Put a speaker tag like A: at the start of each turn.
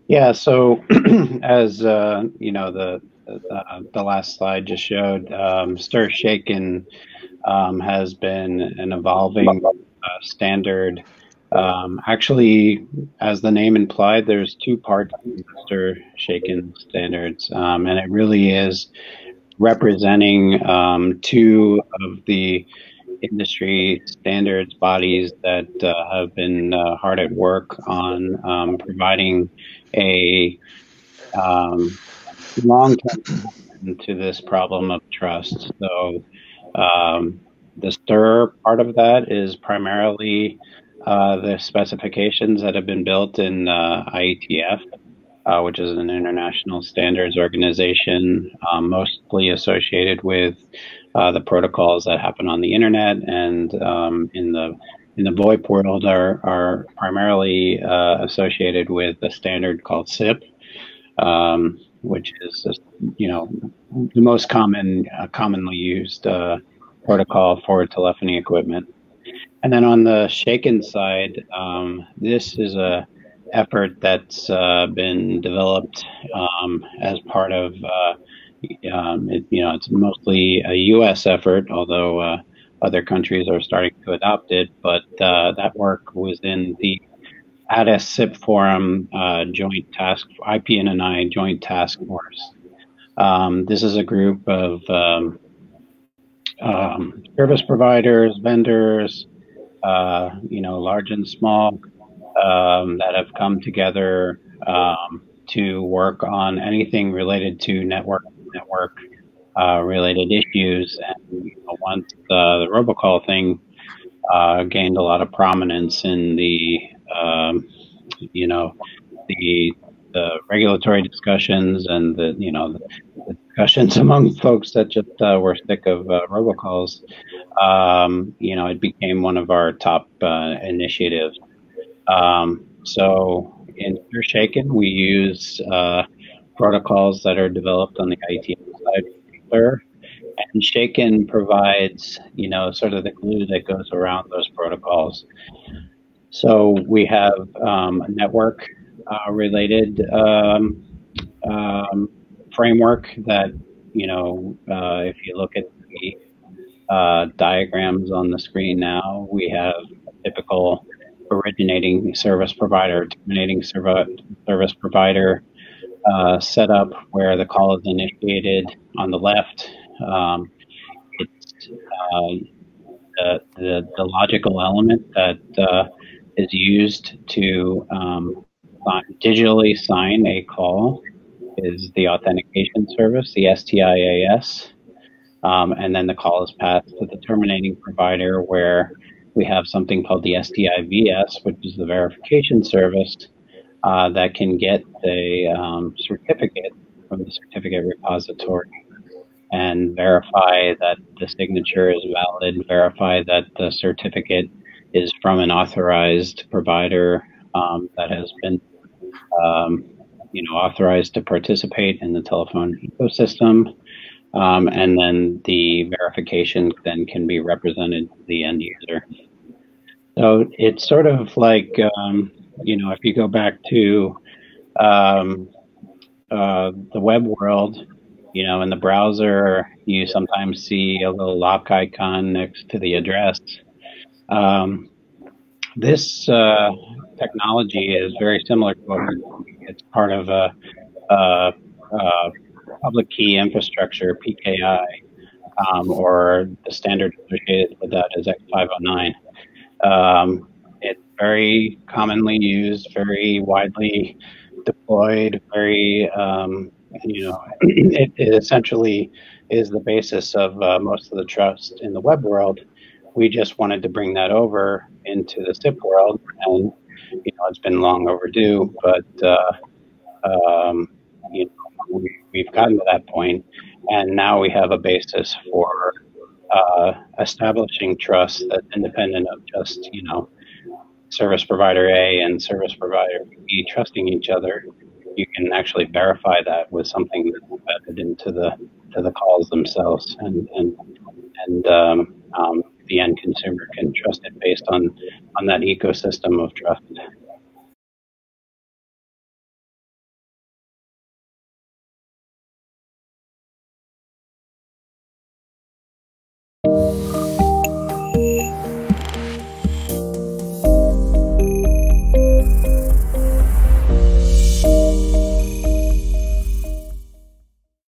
A: Yeah, so as you know, the last slide just showed, stir shaken has been an evolving standard. Actually, as the name implied, there's two parts to the stir shaken standards, and it really is representing two of the industry standards bodies that have been hard at work on providing a long-term solution to this problem of trust. So the STIR part of that is primarily the specifications that have been built in IETF, which is an international standards organization, mostly associated with the protocols that happen on the internet, and in the VoIP world are primarily associated with a standard called SIP, which is the most commonly used protocol for telephony equipment. And then on the shaken side, this is a effort that's been developed as part of it's mostly a U.S. effort, although other countries are starting to adopt it. But that work was in the ATIS SIP Forum Joint Task IPNNI Joint Task Force. This is a group of service providers, vendors, large and small, that have come together to work on anything related to network related issues. And once the robocall thing gained a lot of prominence in the regulatory discussions and the discussions among folks that just were sick of robocalls, it became one of our top initiatives. So in Stir Shaken, we use protocols that are developed on the IETF side, and Shaken provides, sort of the glue that goes around those protocols. So we have a network related framework that, if you look at the diagrams on the screen now, we have a typical originating service provider, terminating service provider setup where the call is initiated. On the left, it's the logical element that is used to digitally sign a call is the authentication service, the STIAS. And then the call is passed to the terminating provider, where we have something called the STIVS, which is the verification service that can get a certificate from the certificate repository and verify that the signature is valid, verify that the certificate is from an authorized provider that has been authorized to participate in the telephone ecosystem. And then the verification then can be represented to the end user. So it's sort of like, if you go back to the web world, in the browser, you sometimes see a little lock icon next to the address. This technology is very similar to what we're doing. It's part of a public key infrastructure, PKI, or the standard associated with that is X509. It's very commonly used, very widely deployed, very, it essentially is the basis of most of the trust in the web world. We just wanted to bring that over into the SIP world, and it's been long overdue, but we've gotten to that point, and now we have a basis for establishing trust that's independent of just service provider A and service provider B trusting each other. You can actually verify that with something that's embedded into the calls themselves, and the end consumer can trust it based on that ecosystem of trust.